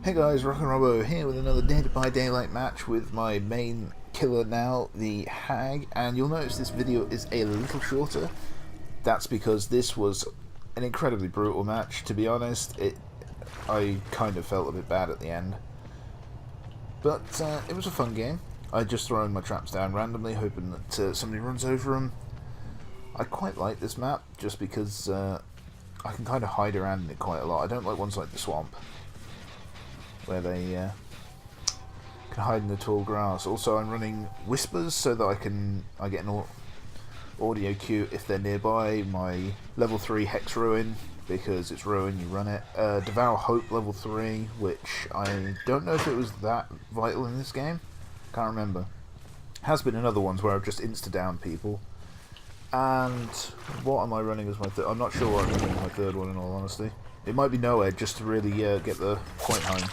Hey guys, Rock and Robo here with another Dead by Daylight match with my main killer now, the Hag, and you'll notice this video is a little shorter. That's because this was an incredibly brutal match. To be honest, I kind of felt a bit bad at the end. But it was a fun game. I just thrown my traps down randomly, hoping that somebody runs over them. I quite like this map, just because I can kind of hide around in it quite a lot. I don't like ones like the swamp, where they can hide in the tall grass. Also, I'm running whispers so that I get an audio cue if they're nearby. My level 3 Hex Ruin, because it's Ruin, you run it. Devour Hope level 3, which I don't know if it was that vital in this game. Can't remember. Has been in other ones where I've just insta-downed people. And what am I running as my third? I'm not sure what I'm running as my third one, in all honesty. It might be Nowhere, just to really get the point home.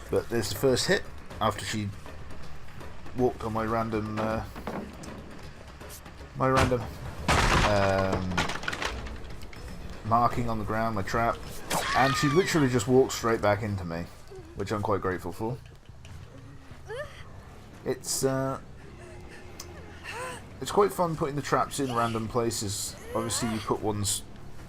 But there's the first hit after she walked on my random marking on the ground, my trap, and she literally just walked straight back into me, which I'm quite grateful for. It's quite fun putting the traps in random places. Obviously, you put ones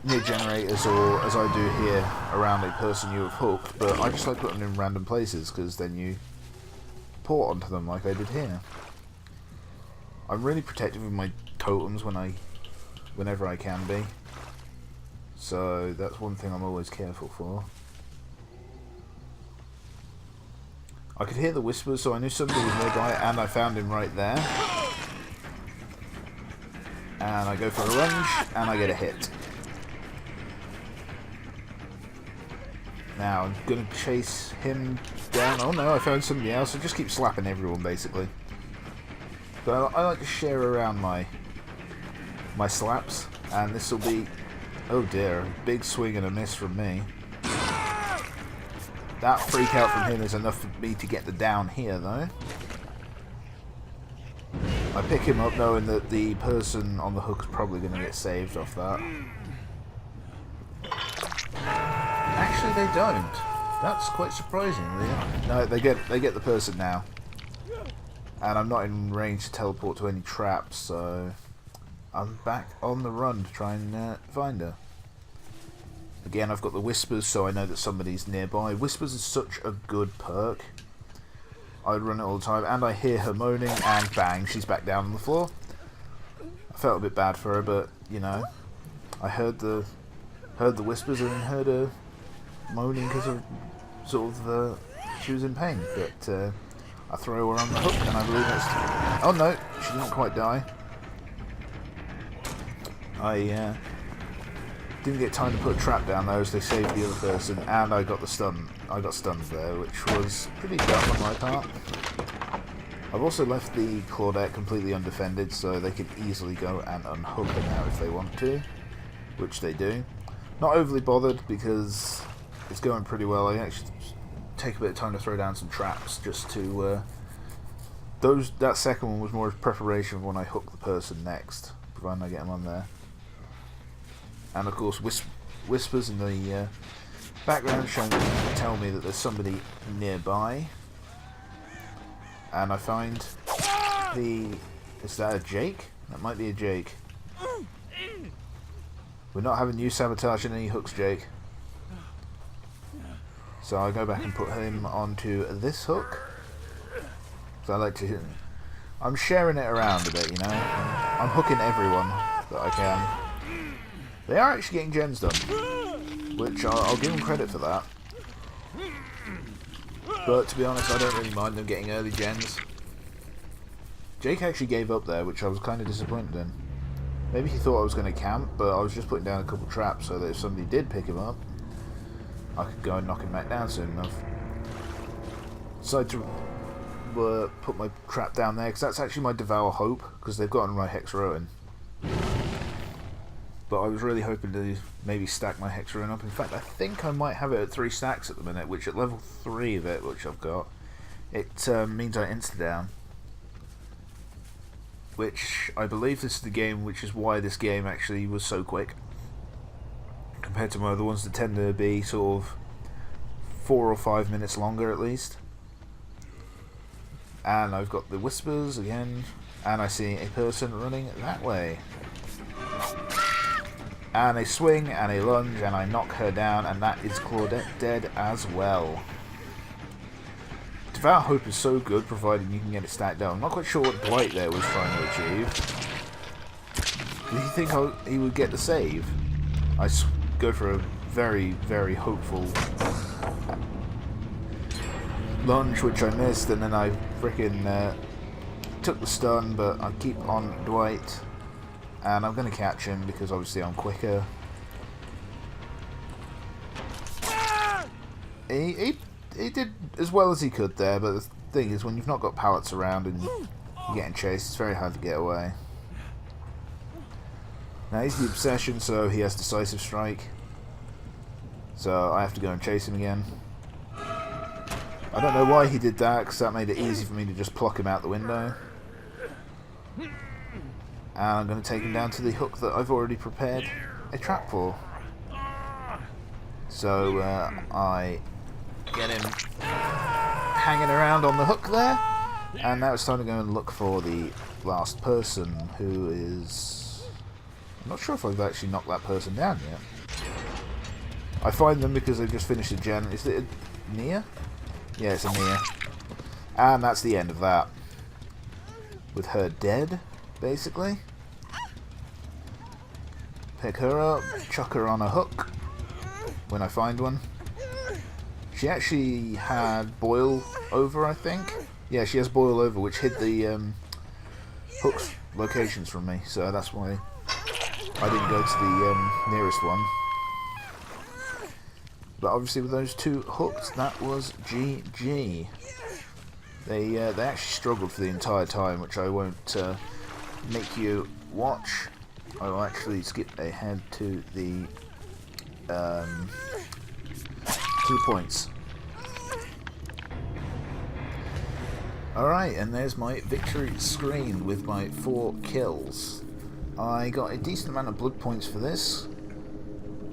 near generators, or as I do here, around a person you have hooked, but I just like putting them in random places because then you port onto them like I did here. I'm really protective of my totems whenever I can be, so that's one thing I'm always careful for. I could hear the whispers, so I knew somebody was nearby, and I found him right there. And I go for a lunge, and I get a hit. Now, I'm going to chase him down. Oh no, I found somebody else. I just keep slapping everyone, basically. But I like to share around my slaps. And this will be... oh dear, a big swing and a miss from me. That freak out from him is enough for me to get the down here, though. I pick him up knowing that the person on the hook is probably going to get saved off that. Actually, they don't. That's quite surprising, really. No, they get the person now. And I'm not in range to teleport to any traps, so I'm back on the run to try and find her. Again, I've got the whispers, so I know that somebody's nearby. Whispers is such a good perk. I run it all the time, and I hear her moaning, and bang, she's back down on the floor. I felt a bit bad for her, but you know, I heard the whispers and heard her moaning because of she was in pain. But I throw her on the hook, and I believe that's... oh no, she didn't quite die. I didn't get time to put a trap down though, so they saved the other person, and I got the stun. I got stunned there, which was pretty dumb on my part. I've also left the Claudette completely undefended, so they can easily go and unhook her now if they want to, which they do. Not overly bothered because it's going pretty well. I actually take a bit of time to throw down some traps just to... that second one was more preparation for when I hook the person next, providing I get them on there. And of course, whispers in the background tell me that there's somebody nearby. And I find is that a Jake? That might be a Jake. We're not having you sabotaging any hooks, Jake. So I go back and put him onto this hook. So I like to... I'm sharing it around a bit, you know. I'm hooking everyone that I can. They are actually getting gens done, which I'll give them credit for that. But to be honest, I don't really mind them getting early gens. Jake actually gave up there, which I was kind of disappointed in. Maybe he thought I was going to camp, but I was just putting down a couple traps so that if somebody did pick him up, I could go and knock him back down soon enough. Decided to put my trap down there, because that's actually my Devour Hope, because they've gotten my Hex Ruin. But I was really hoping to maybe stack my Hex Ruin up. In fact, I think I might have it at 3 stacks at the minute, which at level 3 of it, which I've got, it means I insta-down. Which, I believe this is the game, which is why this game actually was so quick. Compared to my other ones that tend to be sort of 4 or 5 minutes longer at least. And I've got the whispers again, and I see a person running that way. And a swing and a lunge, and I knock her down, and that is Claudette dead as well. Devout Hope is so good, provided you can get it stacked down. I'm not quite sure what Blight there was trying to achieve. Did he think he would get the save? I go for a very, very hopeful lunge, which I missed, and then I frickin' took the stun, but I keep on Dwight, and I'm going to catch him because obviously I'm quicker. He did as well as he could there, but the thing is, when you've not got pallets around and you're getting chased, it's very hard to get away. Now he's the Obsession, so he has Decisive Strike. So I have to go and chase him again. I don't know why he did that, because that made it easy for me to just pluck him out the window. And I'm going to take him down to the hook that I've already prepared a trap for. So I get him hanging around on the hook there. And now it's time to go and look for the last person, who is... I'm not sure if I've actually knocked that person down yet. I find them because they've just finished a gen. Is it a Nia? Yeah, it's a Nia. And that's the end of that. With her dead, basically. Pick her up, chuck her on a hook when I find one. She actually had Boil Over, I think. Yeah, she has Boil Over, which hid the hook's locations from me, so that's why I didn't go to the nearest one. But obviously with those two hooked, that was GG. They actually struggled for the entire time, which I won't make you watch. I will actually skip ahead to the points. Alright, and there's my victory screen with my 4 kills. I got a decent amount of blood points for this,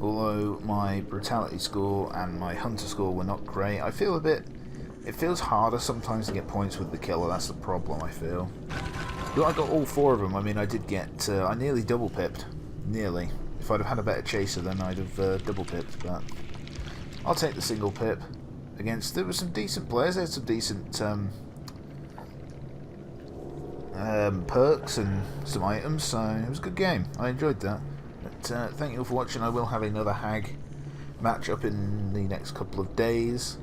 although my brutality score and my hunter score were not great. I feel it feels harder sometimes to get points with the killer, that's the problem I feel. But I got all 4 of them. I mean, I did get, I nearly double pipped. Nearly. If I'd have had a better chaser, then I'd have double pipped, but I'll take the single pip against, there were some decent players, they had some decent perks and some items, so it was a good game. I enjoyed that. But thank you all for watching. I will have another Hag match up in the next couple of days,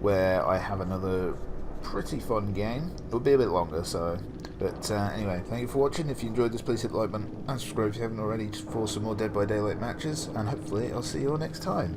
where I have another pretty fun game. It'll be a bit longer, so... But anyway, thank you for watching. If you enjoyed this, please hit the like button and subscribe if you haven't already for some more Dead by Daylight matches, and hopefully I'll see you all next time.